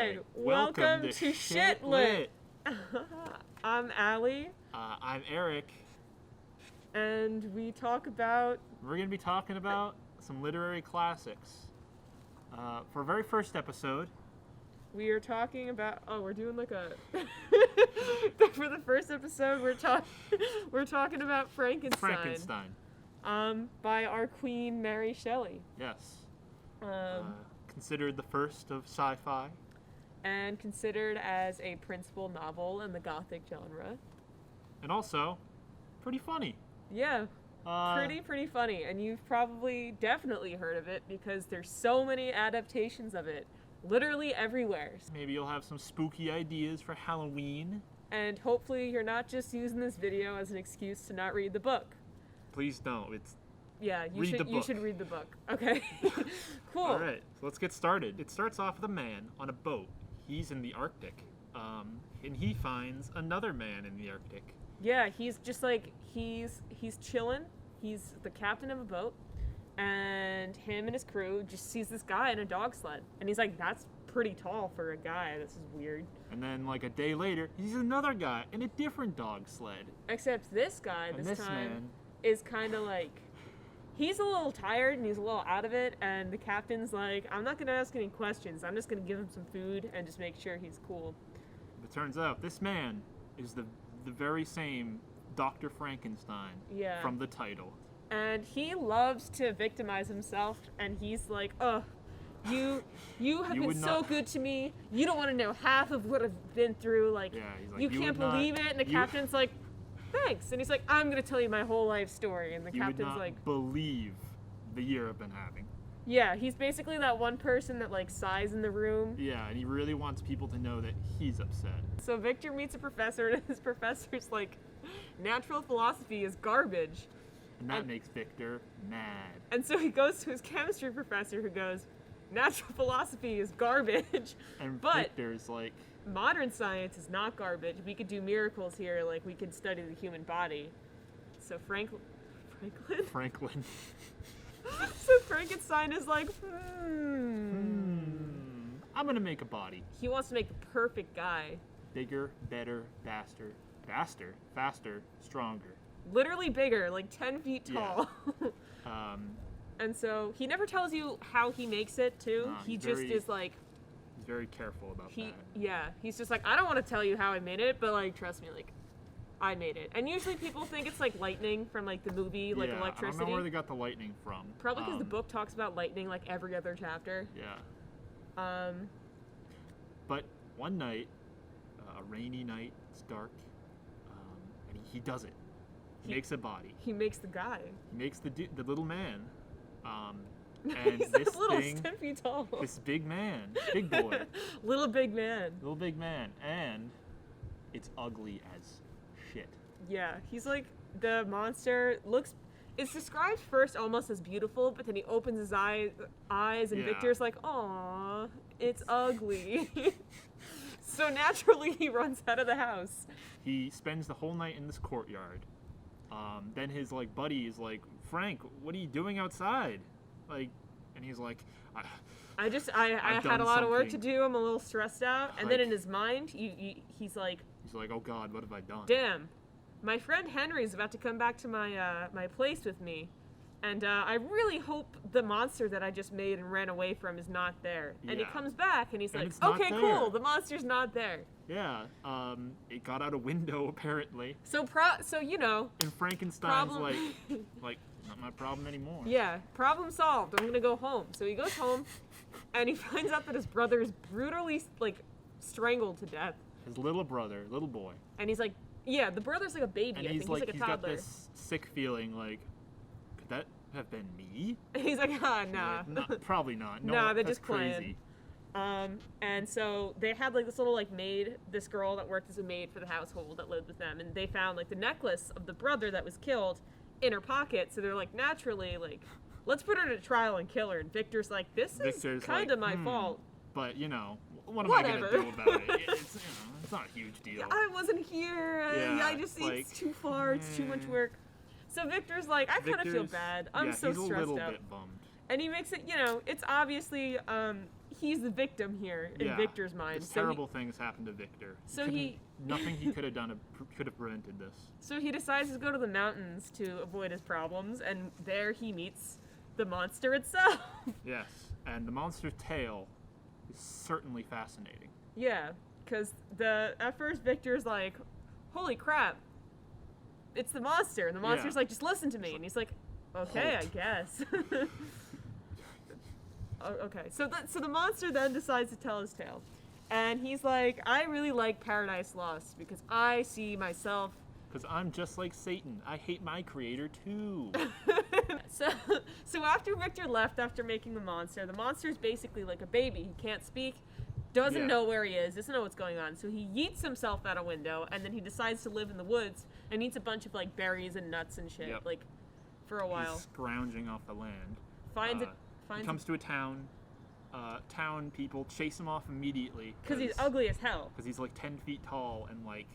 Hi, welcome to Shit Lit. I'm Allie. I'm Eric. And we're going to be talking about some literary classics. For our very first episode, we are talking about, we're doing like a, for the first episode, we're talking about Frankenstein. By our queen, Mary Shelley. Yes. Considered the first of sci-fi. And considered as a principal novel in the Gothic genre. And also, pretty funny. Yeah, pretty funny. And you've definitely heard of it because there's so many adaptations of it. Literally everywhere. Maybe you'll have some spooky ideas for Halloween. And hopefully you're not just using this video as an excuse to not read the book. Please don't. You should read the book. Okay. Cool. All right, so let's get started. It starts off with a man on a boat. He's in the Arctic. And he finds another man in the Arctic. Yeah, he's just like, he's chilling. He's the captain of a boat. And him and his crew just sees this guy in a dog sled. And he's like, that's pretty tall for a guy. This is weird. And then like a day later, he's another guy in a different dog sled. Except this guy, this time, man is kind of like, he's a little tired and he's a little out of it. And the captain's like, I'm not going to ask any questions. I'm just going to give him some food and just make sure he's cool. It turns out this man is the very same Dr. Frankenstein from the title. And he loves to victimize himself, and he's like, you have been so good to me. You don't want to know half of what I've been through. Like, he's like you can't believe it. And the captain's like, thanks. And he's like, I'm going to tell you my whole life story. And the captain's like, believe the year I've been having. Yeah, he's basically that one person that like sighs in the room. Yeah, and he really wants people to know that he's upset. So Victor meets a professor, and his professor's like, natural philosophy is garbage. And that makes Victor mad. And so he goes to his chemistry professor who goes, natural philosophy is garbage. And but Victor's like, modern science is not garbage. We could do miracles here, like we could study the human body. So Franklin? So Frankenstein is like, I'm gonna make a body. He wants to make the perfect guy. Bigger, better, faster, stronger. Literally bigger, like 10 feet tall. Yeah. And so he never tells you how he makes it, too. He just is like... He's very careful about that. Yeah, he's just like, I don't want to tell you how I made it, but like, trust me, like, I made it. And usually people think it's like lightning from like the movie, like electricity. I don't know where they got the lightning from. Probably because the book talks about lightning like every other chapter. Yeah. But one night, a rainy night, it's dark, and he does it. He makes a body. He makes the guy. He makes the little man. And he's this little 10 feet tall. This big man, big boy. Little big man. And it's ugly as shit. Yeah, he's like, the monster it's described first almost as beautiful, but then he opens his eyes and Victor's like, aw, it's ugly. So naturally he runs out of the house. He spends the whole night in this courtyard. Then his like buddy is like, Frank, what are you doing outside? Like, and he's like, I had a lot of work to do. I'm a little stressed out. And then in his mind, he's like, oh God, what have I done? Damn, my friend Henry's about to come back to my place with me. And I really hope the monster that I just made and ran away from is not there. And he comes back and he's like, okay, cool, the monster's not there. Yeah, it got out a window apparently. So you know. And Frankenstein's like, not my problem anymore. Yeah, problem solved. I'm gonna go home. So he goes home, and he finds out that his brother is brutally like strangled to death. His little boy. And he's like, yeah, the brother's like a baby. And I think he's like a toddler. Got this sick feeling like, could that have been me? And he's like, nah. Like, probably not. No, nah, they're that's just playing. And so they had like this little like maid, this girl that worked as a maid for the household that lived with them, and they found like the necklace of the brother that was killed in her pocket. So they're like, naturally, like, let's put her to trial and kill her. And Victor's like, this is kind of my fault. But you know, what am I gonna do about it? It's not a huge deal. I wasn't here. It's too far. It's too much work. So Victor's like, I kind of feel bad. I'm so stressed out. He's a little bit bummed. And he makes it, it's obviously, he's the victim here in Victor's mind. These terrible things happened to Victor. Nothing he could have done could have prevented this. So he decides to go to the mountains to avoid his problems, and there he meets the monster itself. Yes, and the monster's tale is certainly fascinating. Yeah, because at first Victor's like, holy crap, it's the monster. And the monster's like, just listen to me. And he's like, okay, I guess. Okay, so the monster then decides to tell his tale. And he's like, I really like Paradise Lost because I see myself. Because I'm just like Satan. I hate my creator too. So after Victor left after making the monster's basically like a baby. He can't speak, doesn't know where he is, doesn't know what's going on. So he yeets himself out a window, and then he decides to live in the woods and eats a bunch of like berries and nuts and shit, like for a while. He's scrounging off the land. He comes to a town. Town people chase him off immediately. Because he's ugly as hell. Because he's like 10 feet tall and like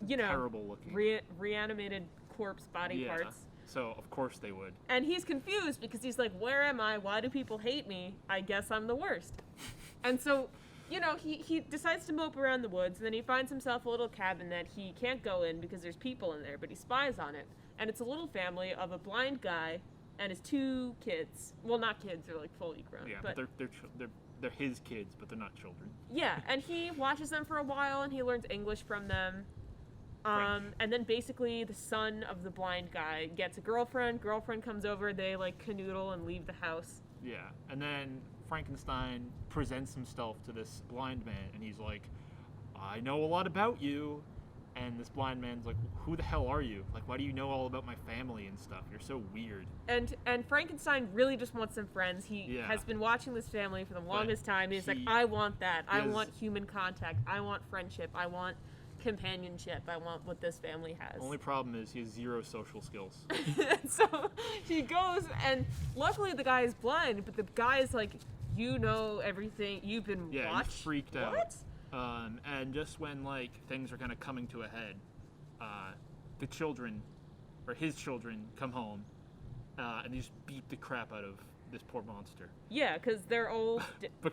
terrible looking. Reanimated corpse body parts. So of course they would. And he's confused because he's like, where am I? Why do people hate me? I guess I'm the worst. And so, he decides to mope around the woods, and then he finds himself a little cabin that he can't go in because there's people in there, but he spies on it. And it's a little family of a blind guy and his 2 kids. Well, not kids, they're like fully grown. Yeah, but they're his kids, but they're not children. Yeah, and he watches them for a while, and he learns English from them. And then basically the son of the blind guy gets a girlfriend. Girlfriend comes over, they like canoodle and leave the house. Yeah, and then Frankenstein presents himself to this blind man, and he's like, I know a lot about you. And this blind man's like, who the hell are you? Like, why do you know all about my family and stuff? You're so weird. And Frankenstein really just wants some friends. He has been watching this family for the longest time. He's like, I want that. I want human contact. I want friendship. I want companionship. I want what this family has. Only problem is he has 0 social skills. So he goes, and luckily the guy is blind, but the guy is like, everything. You've been watched. He's freaked out. What? And just when like things are kind of coming to a head, the children, or his children, come home, and they just beat the crap out of this poor monster. Yeah, because their old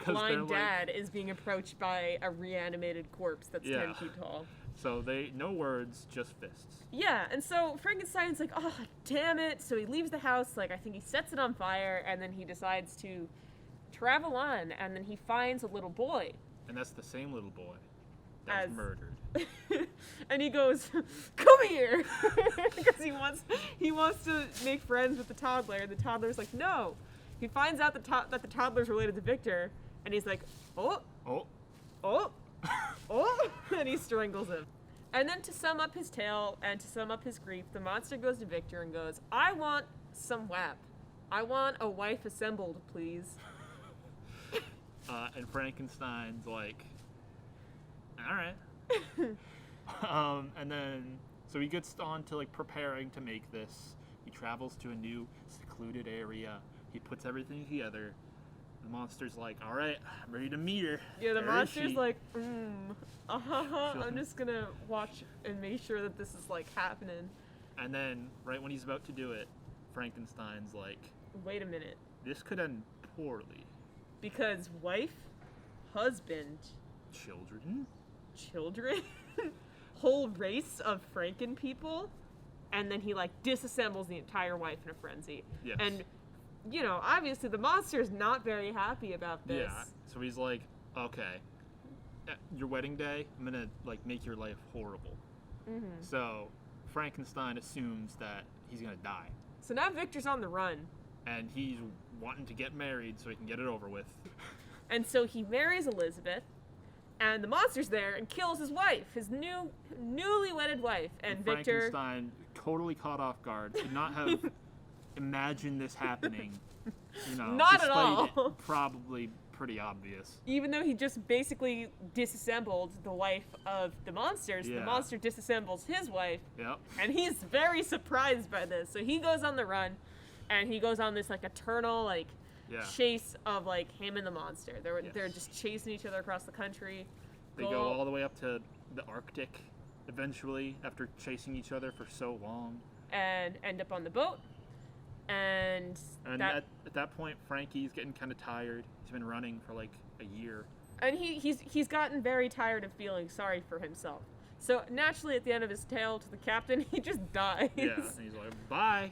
blind dad is being approached by a reanimated corpse that's 10 feet tall. So no words, just fists. Yeah, and so Frankenstein's like, oh, damn it. So he leaves the house, like I think he sets it on fire, and then he decides to travel on, and then he finds a little boy. And that's the same little boy that was murdered. And he goes, come here! Because he wants to make friends with the toddler, and the toddler's like, no. He finds out that the toddler's related to Victor, and he's like, oh, and he strangles him. And then to sum up his tale and to sum up his grief, the monster goes to Victor and goes, I want some WAP. I want a wife assembled, please. And Frankenstein's like, all right. And then, so he gets on to like preparing to make this. He travels to a new secluded area. He puts everything together. The monster's like, all right, I'm ready to meet her. Yeah, the monster's like, I'm just gonna watch and make sure that this is like happening. And then, right when he's about to do it, Frankenstein's like, wait a minute. This could end poorly. Because wife, husband, children, whole race of Franken people, and then he like disassembles the entire wife in a frenzy. Yes. And obviously the monster's not very happy about this. Yeah. So he's like, okay, your wedding day, I'm gonna like make your life horrible. Mm-hmm. So Frankenstein assumes that he's gonna die. So now Victor's on the run. And he's wanting to get married so he can get it over with. And so he marries Elizabeth, and the monster's there and kills his wife, his newly wedded wife. And Victor, Frankenstein, totally caught off guard, could not have imagined this happening. Not at all. It probably pretty obvious. Even though he just basically disassembled the wife of the monsters, the monster disassembles his wife. Yep. And he's very surprised by this. So he goes on the run. And he goes on this like eternal chase of like him and the monster. They're just chasing each other across the country. They go all the way up to the Arctic eventually after chasing each other for so long. And end up on the boat. And And at that point, Frankie's getting kind of tired. He's been running for like a year. And he's gotten very tired of feeling sorry for himself. So naturally, at the end of his tale to the captain, he just dies. Yeah, and he's like, bye.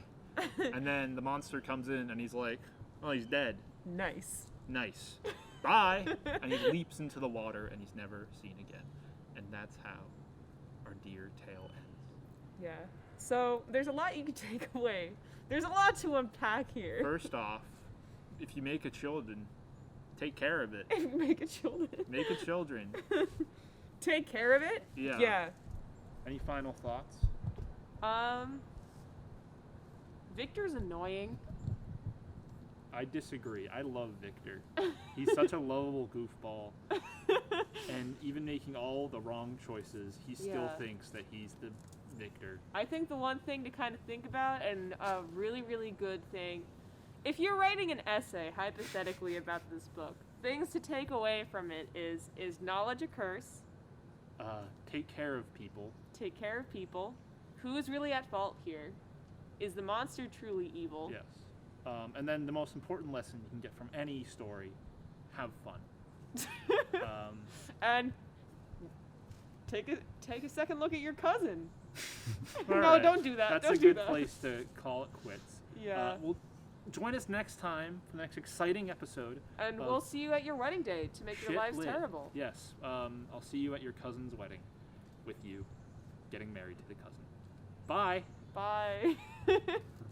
And then the monster comes in, and he's like, oh, he's dead. Nice. Nice. Bye. And he leaps into the water, and he's never seen again. And that's how our dear tale ends. Yeah. So there's a lot you can take away. There's a lot to unpack here. First off, if you make a children, take care of it. Make a children. Make a children. Take care of it? Yeah. Yeah. Any final thoughts? Victor's annoying. I disagree. I love Victor. He's such a lovable goofball. And even making all the wrong choices, he still thinks that he's the Victor. I think the one thing to kind of think about, and a really, really good thing, if you're writing an essay, hypothetically, about this book, things to take away from it is knowledge a curse? Take care of people. Take care of people. Who is really at fault here? Is the monster truly evil? Yes. And then the most important lesson you can get from any story, have fun. And take a second look at your cousin. All No, right. don't do that. That's Don't a do good that. place to call it quits. Yeah. Well, join us next time for the next exciting episode. And we'll see you at your wedding day to make your Shit lives Lit. terrible. Yes. I'll see you at your cousin's wedding with you getting married to the cousin. Bye. Bye.